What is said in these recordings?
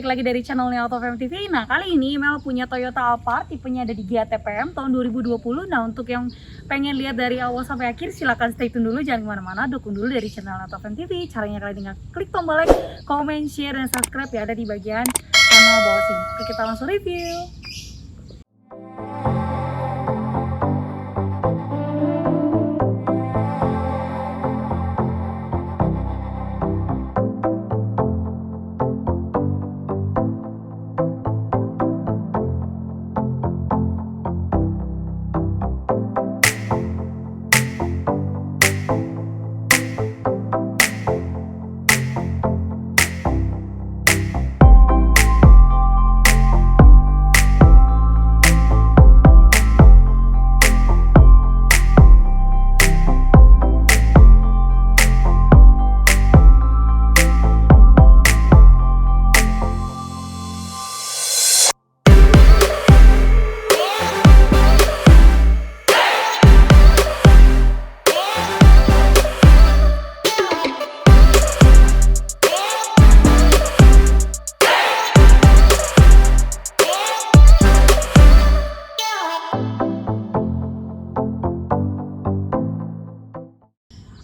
balik lagi dari channelnya AutoFM TV. Nah, kali ini Mel punya Toyota Alphard, tipenya ada di Gia TPM tahun 2020. Nah, untuk yang pengen lihat dari awal sampai akhir, silahkan stay tune dulu, jangan kemana-mana, dukung dulu dari channel AutoFM TV. Caranya kalian tinggal klik tombol like, comment, share, dan subscribe ya, ada di bagian channel bawah sini. Oke, kita langsung review.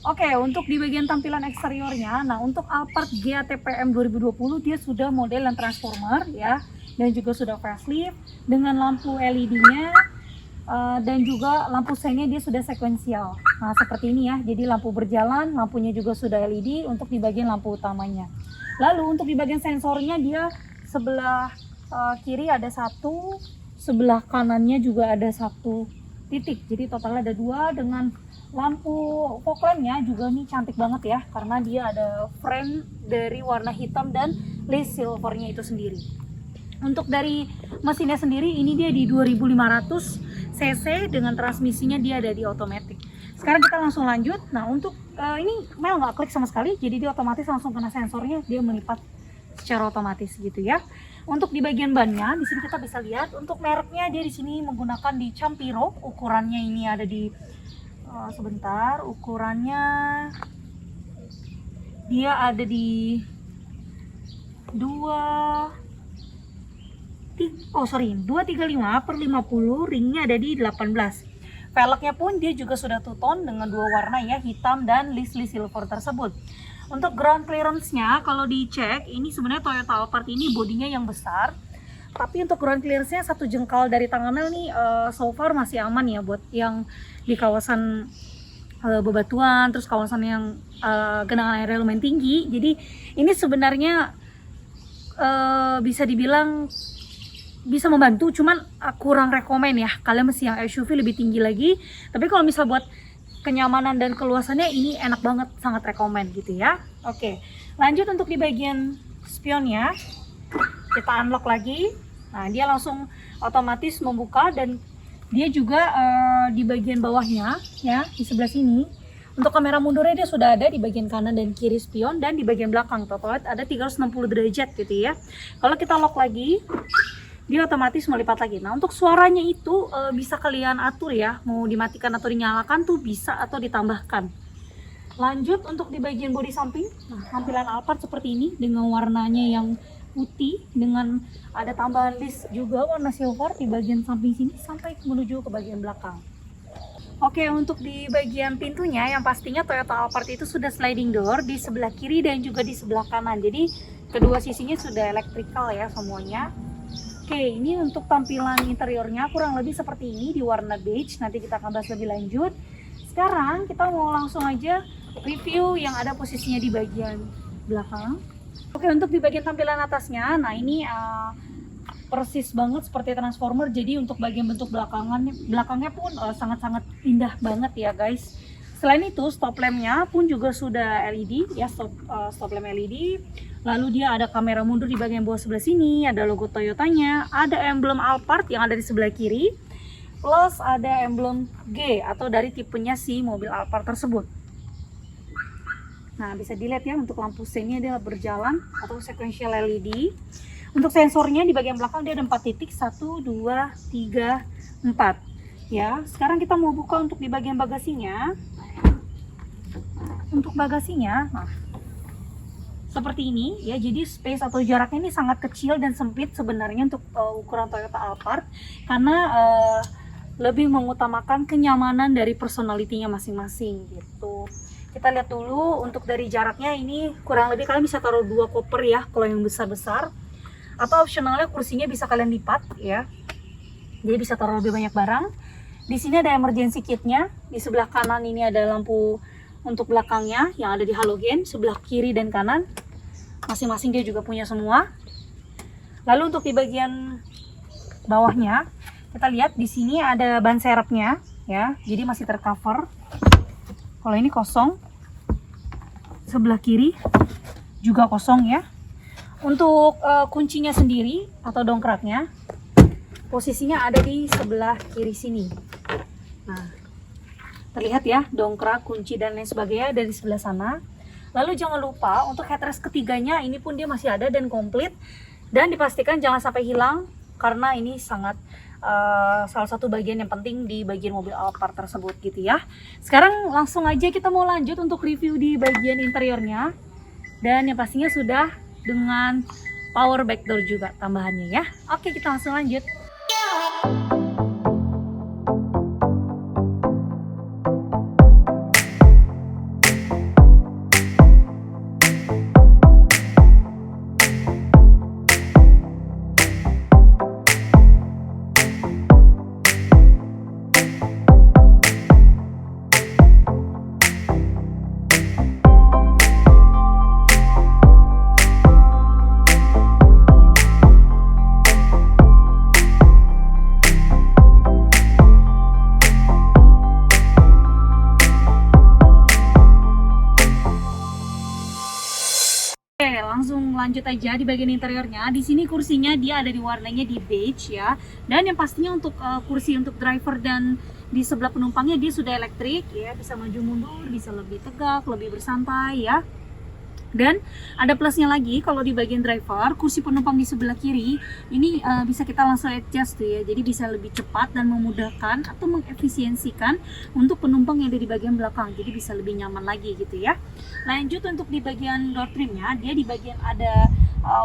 Oke, untuk di bagian tampilan eksteriornya, nah untuk Alphard Gia TPM 2020 dia sudah model yang transformer ya, dan juga sudah facelift dengan lampu LED-nya dan juga lampu seinnya dia sudah sekuensial. Nah seperti ini ya, jadi lampu berjalan, lampunya juga sudah LED untuk di bagian lampu utamanya. Lalu untuk di bagian sensornya dia sebelah kiri ada satu, sebelah kanannya juga ada satu titik, jadi totalnya ada dua. Dengan lampu fog lampnya juga nih cantik banget ya, karena dia ada frame dari warna hitam dan lace silvernya itu sendiri. Untuk dari mesinnya sendiri ini dia di 2500 cc dengan transmisinya dia ada di automatic. Sekarang kita langsung lanjut. Nah untuk ini Mel nggak klik sama sekali, jadi dia otomatis langsung kena sensornya, dia melipat secara otomatis gitu ya. Untuk di bagian bannya, di sini kita bisa lihat untuk mereknya dia di sini menggunakan di Campiro. Ukurannya ini ada di sebentar, ukurannya dia ada di 235/50, ringnya ada di 18. Velgnya pun dia juga sudah two tone dengan dua warna ya, hitam dan list silver tersebut. Untuk ground clearance-nya kalau dicek, ini sebenarnya Toyota Alphard ini bodinya yang besar, tapi untuk ground clearance-nya 1 jengkal dari tangan Mel nih so far masih aman ya buat yang di kawasan bebatuan, terus kawasan yang genangan airnya lumayan tinggi. Jadi ini sebenarnya bisa dibilang bisa membantu, cuman kurang rekomen ya, kalian mesti yang SUV lebih tinggi lagi. Tapi kalau misal buat kenyamanan dan keluasannya ini enak banget, sangat rekomen gitu ya. Oke, lanjut untuk di bagian spionnya, kita unlock lagi. Nah dia langsung otomatis membuka, dan dia juga di bagian bawahnya ya, di sebelah sini untuk kamera mundurnya dia sudah ada di bagian kanan dan kiri spion, dan di bagian belakang total ada 360 derajat gitu ya. Kalau kita lock lagi, dia otomatis melipat lagi. Nah untuk suaranya itu bisa kalian atur ya, mau dimatikan atau dinyalakan tuh bisa, atau ditambahkan. Lanjut untuk di bagian bodi samping, nah tampilan Alphard seperti ini dengan warnanya yang putih, dengan ada tambahan list juga warna silver di bagian samping sini sampai menuju ke bagian belakang. Oke, untuk di bagian pintunya yang pastinya Toyota Alphard itu sudah sliding door di sebelah kiri dan juga di sebelah kanan, jadi kedua sisinya sudah elektrikal ya semuanya. Oke, ini untuk tampilan interiornya kurang lebih seperti ini di warna beige. Nanti kita akan bahas lebih lanjut. Sekarang kita mau langsung aja review yang ada posisinya di bagian belakang. Oke, untuk di bagian tampilan atasnya, nah ini persis banget seperti transformer. Jadi untuk bagian bentuk belakangnya pun sangat-sangat indah banget ya guys. Selain itu stop lampnya pun juga sudah LED ya, stop lamp LED. Lalu dia ada kamera mundur di bagian bawah sebelah sini, ada logo Toyotanya, ada emblem Alphard yang ada di sebelah kiri, plus ada emblem G atau dari tipenya si mobil Alphard tersebut. Nah bisa dilihat ya, untuk lampu seinnya dia berjalan atau sequential LED. Untuk sensornya di bagian belakang dia ada 4 titik, 1, 2, 3, 4 ya. Sekarang kita mau buka untuk di bagian bagasinya. Untuk bagasinya, nah seperti ini ya. Jadi space atau jaraknya ini sangat kecil dan sempit sebenarnya untuk ukuran Toyota Alphard, karena lebih mengutamakan kenyamanan dari personality-nya masing-masing gitu. Kita lihat dulu untuk dari jaraknya, ini kurang lebih kalian bisa taruh 2 koper ya kalau yang besar-besar, atau optionalnya kursinya bisa kalian lipat ya, jadi bisa taruh lebih banyak barang. Di sini ada emergency kitnya. Di sebelah kanan ini ada lampu untuk belakangnya yang ada di halogen. Sebelah kiri dan kanan masing-masing dia juga punya semua. Lalu untuk di bagian bawahnya, kita lihat di sini ada ban serepnya ya, jadi masih tercover. Kalau ini kosong, sebelah kiri juga kosong ya. Untuk kuncinya sendiri atau dongkraknya, posisinya ada di sebelah kiri sini. Nah, terlihat ya, dongkrak, kunci dan lain sebagainya dari sebelah sana. Lalu jangan lupa untuk headrest ketiganya, ini pun dia masih ada dan komplit, dan dipastikan jangan sampai hilang karena ini sangat salah satu bagian yang penting di bagian mobil Alphard tersebut gitu ya. Sekarang langsung aja kita mau lanjut untuk review di bagian interiornya, dan yang pastinya sudah dengan power back door juga tambahannya ya. Oke, kita langsung lanjut. Langsung lanjut aja di bagian interiornya. Di sini kursinya dia ada di warnanya di beige ya. Dan yang pastinya untuk kursi untuk driver dan di sebelah penumpangnya dia sudah elektrik ya, bisa maju mundur, bisa lebih tegak, lebih bersantai ya. Dan ada plusnya lagi, kalau di bagian driver, kursi penumpang di sebelah kiri ini bisa kita langsung adjust tuh ya, jadi bisa lebih cepat dan memudahkan atau mengefisiensikan untuk penumpang yang ada di bagian belakang, jadi bisa lebih nyaman lagi gitu ya. Lanjut untuk di bagian door trimnya, dia di bagian ada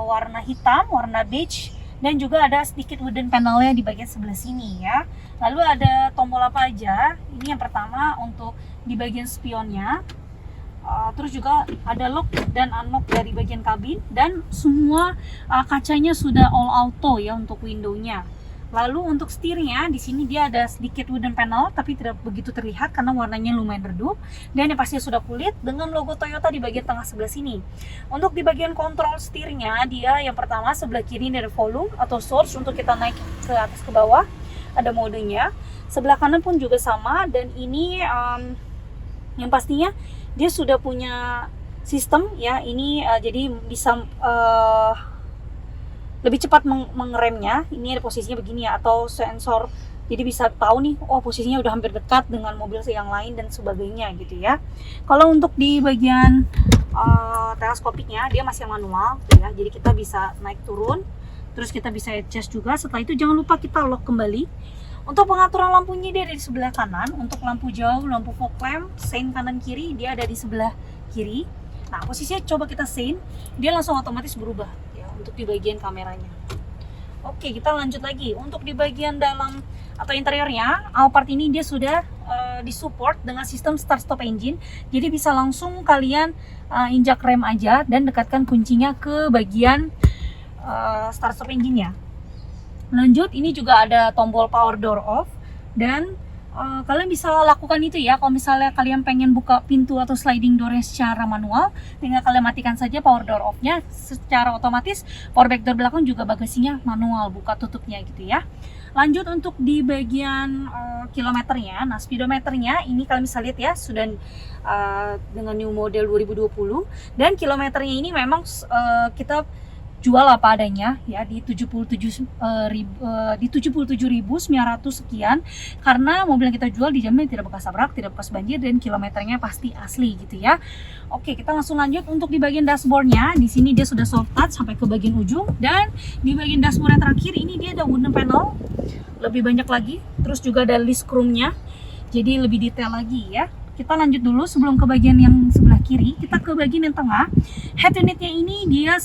warna hitam, warna beige, dan juga ada sedikit wooden panelnya di bagian sebelah sini ya. Lalu ada tombol apa aja? Ini yang pertama untuk di bagian spionnya. Terus juga ada lock dan unlock dari bagian kabin, dan semua kacanya sudah all auto ya untuk windownya. Lalu untuk setirnya di sini dia ada sedikit wooden panel tapi tidak begitu terlihat karena warnanya lumayan redup, dan yang pastinya sudah kulit dengan logo Toyota di bagian tengah sebelah sini. Untuk di bagian kontrol setirnya, dia yang pertama sebelah kiri ini ada volume atau source untuk kita naik ke atas ke bawah, ada modenya. Sebelah kanan pun juga sama, dan ini yang pastinya dia sudah punya sistem ya, ini jadi bisa lebih cepat mengeremnya. Ini ada posisinya begini ya, atau sensor, jadi bisa tahu nih, oh posisinya udah hampir dekat dengan mobil yang lain dan sebagainya gitu ya. Kalau untuk di bagian teleskopiknya dia masih manual ya, jadi kita bisa naik turun, terus kita bisa adjust juga. Setelah itu jangan lupa kita lock kembali. Untuk pengaturan lampunya dia ada di sebelah kanan. Untuk lampu jauh, lampu fog lamp, sein kanan kiri dia ada di sebelah kiri. Nah, posisinya coba kita sein, dia langsung otomatis berubah ya untuk di bagian kameranya. Oke, kita lanjut lagi. Untuk di bagian dalam atau interiornya, Alphard ini dia sudah disupport dengan sistem start stop engine. Jadi bisa langsung kalian injak rem aja dan dekatkan kuncinya ke bagian start stop engine-nya. Lanjut, ini juga ada tombol power door off, dan kalian bisa lakukan itu ya kalau misalnya kalian pengen buka pintu atau sliding doornya secara manual, tinggal kalian matikan saja power door off-nya secara otomatis. Power back door belakang juga bagasinya manual buka tutupnya gitu ya. Lanjut untuk di bagian kilometernya, nah speedometernya ini kalian bisa lihat ya sudah dengan new model 2020, dan kilometernya ini memang kita jual apa adanya ya di 77.900 sekian, karena mobil yang kita jual dijamin tidak bekas tabrak, tidak bekas banjir, dan kilometernya pasti asli gitu ya. Oke, kita langsung lanjut untuk di bagian dashboardnya. Di sini dia sudah soft touch sampai ke bagian ujung, dan di bagian dashboard yang terakhir ini dia ada wooden panel lebih banyak lagi, terus juga ada list chrome-nya, jadi lebih detail lagi ya. kita lanjut dulu sebelum ke bagian yang sebelah kiri. Kita ke bagian yang tengah. Head unitnya ini dia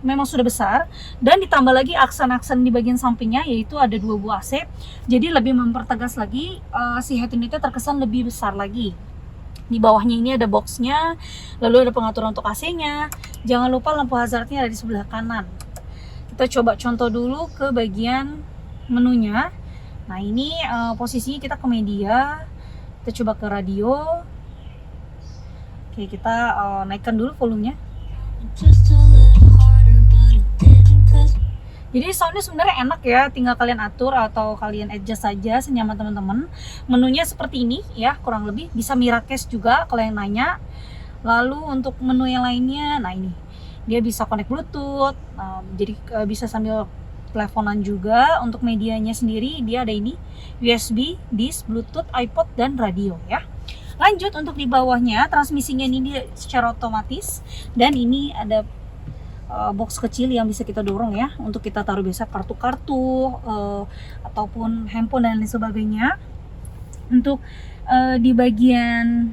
memang sudah besar, dan ditambah lagi aksen-aksen di bagian sampingnya, yaitu ada 2 buah AC. Jadi lebih mempertegas lagi, si head unitnya terkesan lebih besar lagi. Di bawahnya ini ada boxnya, lalu ada pengaturan untuk AC-nya. Jangan lupa lampu hazardnya ada di sebelah kanan. Kita coba contoh dulu ke bagian menunya. Nah ini posisinya kita ke media. Kita coba ke radio. Oke, kita naikkan dulu volumenya. Jadi soundnya sebenarnya enak ya, tinggal kalian atur atau kalian adjust saja senyaman teman-teman. Menunya seperti ini ya, kurang lebih. Bisa Miracast juga kalau yang nanya. Lalu untuk menu yang lainnya, nah ini dia bisa connect Bluetooth, jadi bisa sambil teleponan juga. Untuk medianya sendiri dia ada ini, USB, disk, Bluetooth, iPod, dan radio ya. Lanjut untuk di bawahnya, transmisinya ini dia secara otomatis, dan ini ada box kecil yang bisa kita dorong ya, untuk kita taruh biasa kartu-kartu ataupun handphone dan lain sebagainya. Untuk di bagian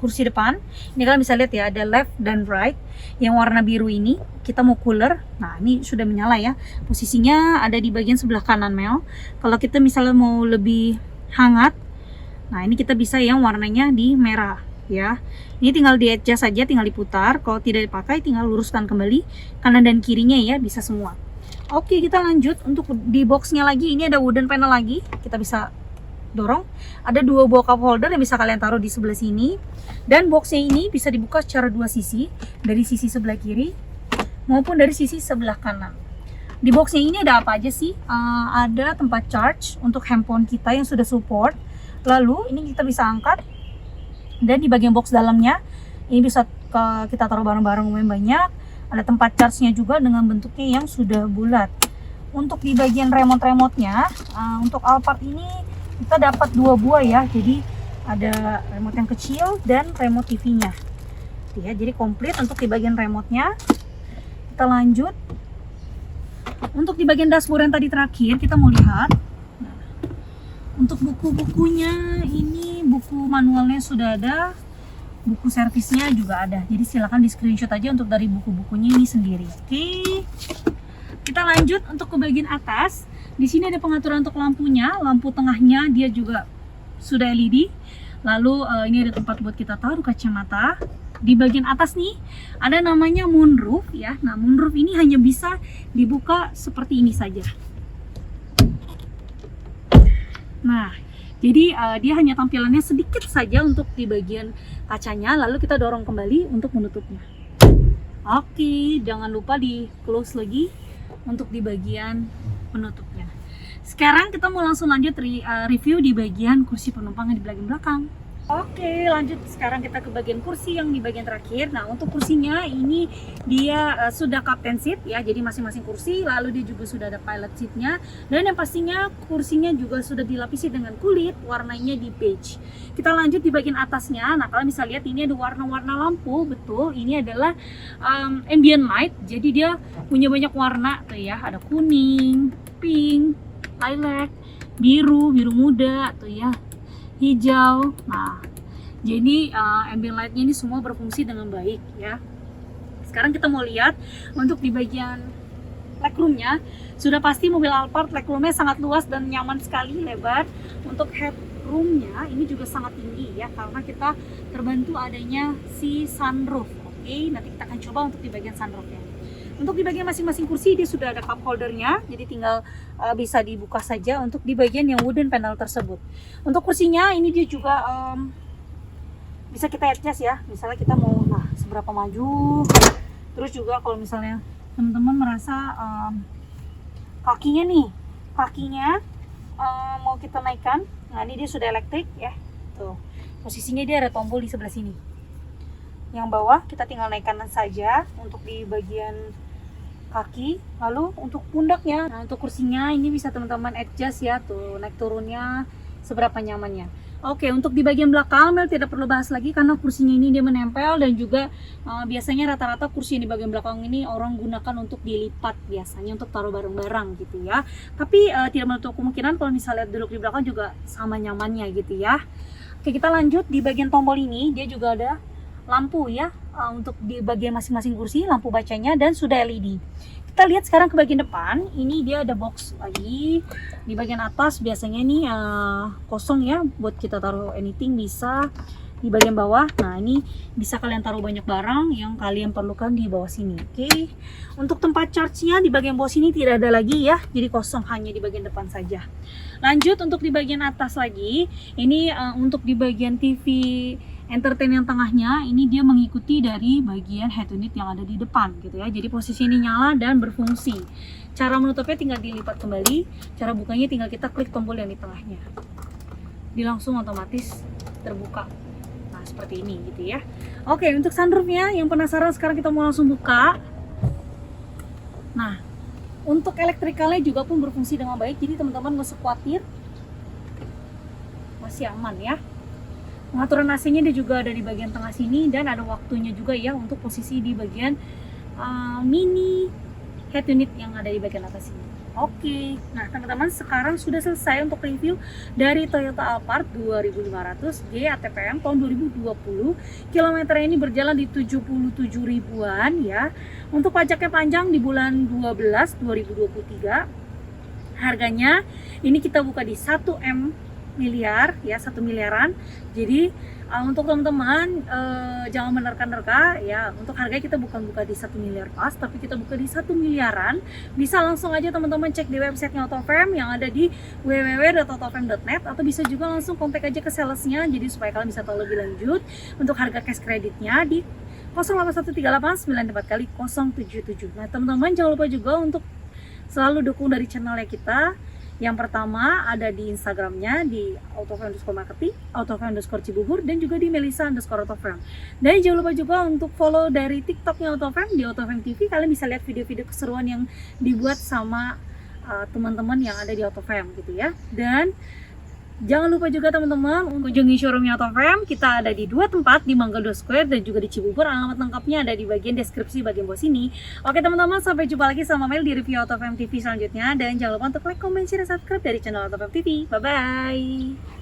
kursi depan ini kalian bisa lihat ya, ada left dan right. Yang warna biru ini kita mau cooler, nah ini sudah menyala ya, posisinya ada di bagian sebelah kanan Mel. Kalau kita misalnya mau lebih hangat, nah ini kita bisa yang warnanya di merah ya. Ini tinggal di adjust saja, tinggal diputar. Kalau tidak dipakai tinggal luruskan kembali kanan dan kirinya ya, bisa semua. Oke, kita lanjut untuk di boxnya lagi. Ini ada wooden panel lagi, kita bisa dorong. Ada 2 buah cup holder yang bisa kalian taruh di sebelah sini, dan boxnya ini bisa dibuka secara 2 sisi, dari sisi sebelah kiri maupun dari sisi sebelah kanan. Di boxnya ini ada apa aja sih? Ada tempat charge untuk handphone kita yang sudah support. Lalu ini kita bisa angkat, dan di bagian box dalamnya ini bisa kita taruh barang-barang yang banyak. Ada tempat charge-nya juga dengan bentuknya yang sudah bulat. Untuk di bagian remote-nya, untuk Alphard ini kita dapat 2 buah ya. Jadi ada remote yang kecil dan remote TV-nya. Ya, jadi komplit untuk di bagian remote-nya. Kita lanjut. Untuk di bagian dashboard yang tadi terakhir kita mau lihat. Nah, untuk buku-bukunya ini buku manualnya sudah ada, buku servisnya juga ada. Jadi silakan di screenshot aja untuk dari buku-bukunya ini sendiri. Oke. Kita lanjut untuk ke bagian atas. Di sini ada pengaturan untuk lampunya, lampu tengahnya dia juga sudah LED. Lalu ini ada tempat buat kita taruh kacamata. Di bagian atas nih ada namanya moonroof ya. Nah, moonroof ini hanya bisa dibuka seperti ini saja. Nah, jadi dia hanya tampilannya sedikit saja untuk di bagian kacanya, lalu kita dorong kembali untuk menutupnya. Oke, jangan lupa di close lagi untuk di bagian penutupnya. Sekarang kita mau langsung lanjut review di bagian kursi penumpang yang di bagian belakang. Oke, lanjut sekarang kita ke bagian kursi yang di bagian terakhir. Nah, untuk kursinya ini dia sudah captain seat ya, jadi masing-masing kursi, lalu dia juga sudah ada pilot seatnya, dan yang pastinya kursinya juga sudah dilapisi dengan kulit, warnanya di beige. Kita lanjut di bagian atasnya. Nah, kalian bisa lihat ini ada warna-warna lampu, betul, ini adalah ambient light, jadi dia punya banyak warna tuh ya, ada kuning, pink, lilac, biru muda tuh ya, hijau. Nah, jadi ambient lightnya ini semua berfungsi dengan baik ya. Sekarang kita mau lihat untuk di bagian legroomnya. Sudah pasti mobil Alphard legroomnya sangat luas dan nyaman sekali, lebar. Untuk headroomnya ini juga sangat tinggi ya, karena kita terbantu adanya si sunroof. Oke, nanti kita akan coba untuk di bagian sunroofnya. Untuk di bagian masing-masing kursi dia sudah ada cup holdernya, jadi tinggal bisa dibuka saja untuk di bagian yang wooden panel tersebut. Untuk kursinya ini dia juga bisa kita adjust ya, misalnya kita mau seberapa maju. Terus juga kalau misalnya teman-teman merasa kakinya mau kita naikkan, nah ini dia sudah elektrik ya. Tuh, posisinya dia ada tombol di sebelah sini. Yang bawah kita tinggal naikkan saja untuk di bagian kaki. Lalu untuk pundaknya, nah untuk kursinya ini bisa teman-teman adjust ya, tuh naik turunnya seberapa nyamannya. Oke, untuk di bagian belakang Mel tidak perlu bahas lagi karena kursinya ini dia menempel, dan juga biasanya rata-rata kursi yang di bagian belakang ini orang gunakan untuk dilipat, biasanya untuk taruh barang-barang gitu ya. Tapi tidak menutup kemungkinan kalau misalnya duduk di belakang juga sama nyamannya gitu ya. Oke, kita lanjut di bagian tombol ini. Dia juga ada lampu ya, untuk di bagian masing-masing kursi, lampu bacanya dan sudah LED. Kita lihat sekarang ke bagian depan. Ini dia ada box lagi. Di bagian atas biasanya nih kosong ya, buat kita taruh anything bisa. Di bagian bawah, nah ini bisa kalian taruh banyak barang yang kalian perlukan di bawah sini. Oke. Untuk tempat charge-nya di bagian bawah sini tidak ada lagi ya, jadi kosong, hanya di bagian depan saja. Lanjut untuk di bagian atas lagi, ini untuk di bagian TV entertain yang tengahnya, ini dia mengikuti dari bagian head unit yang ada di depan gitu ya. Jadi posisi ini nyala dan berfungsi. Cara menutupnya tinggal dilipat kembali, cara bukanya tinggal kita klik tombol yang di tengahnya. Dia langsung otomatis terbuka. Nah, seperti ini gitu ya. Oke, untuk sunroofnya yang penasaran sekarang kita mau langsung buka. Nah, untuk elektrikalnya juga pun berfungsi dengan baik, jadi teman-teman nggak usah khawatir, masih aman ya. Pengaturan AC-nya dia juga ada di bagian tengah sini dan ada waktunya juga ya untuk posisi di bagian mini head unit yang ada di bagian atas ini. Oke, nah teman-teman sekarang sudah selesai untuk review dari Toyota Alphard 2500G ATPM tahun 2020. Kilometernya ini berjalan di 77 ribuan ya. Untuk pajaknya panjang di bulan 12 2023. Harganya ini kita buka di 1 miliar ya, 1 miliaran. Jadi untuk teman-teman jangan menerka-nerka ya, untuk harga kita bukan buka di 1 miliar pas, tapi kita buka di 1 miliaran. Bisa langsung aja teman-teman cek di websitenya AutoFrame yang ada di www.autoframe.net, atau bisa juga langsung kontak aja ke salesnya, jadi supaya kalian bisa tahu lebih lanjut untuk harga cash kreditnya di 08138944 077. Nah teman-teman jangan lupa juga untuk selalu dukung dari channelnya kita. Yang pertama ada di Instagramnya di autoframe_marketing, autoframe_cibubur, dan juga di melissa_autoframe. Dan jangan lupa juga untuk follow dari TikToknya AutoFrame di AutoFrame TV. Kalian bisa lihat video-video keseruan yang dibuat sama teman-teman yang ada di AutoFrame gitu ya. Dan jangan lupa juga teman-teman kunjungi showroomnya AutoFrame. Kita ada di 2 tempat, di Mangga 2 Square dan juga di Cibubur. Alamat lengkapnya ada di bagian deskripsi bagian bawah sini. Oke teman-teman, sampai jumpa lagi sama Mel di review AutoFrame TV selanjutnya. Dan jangan lupa untuk like, comment, share, dan subscribe dari channel AutoFrame TV. Bye-bye.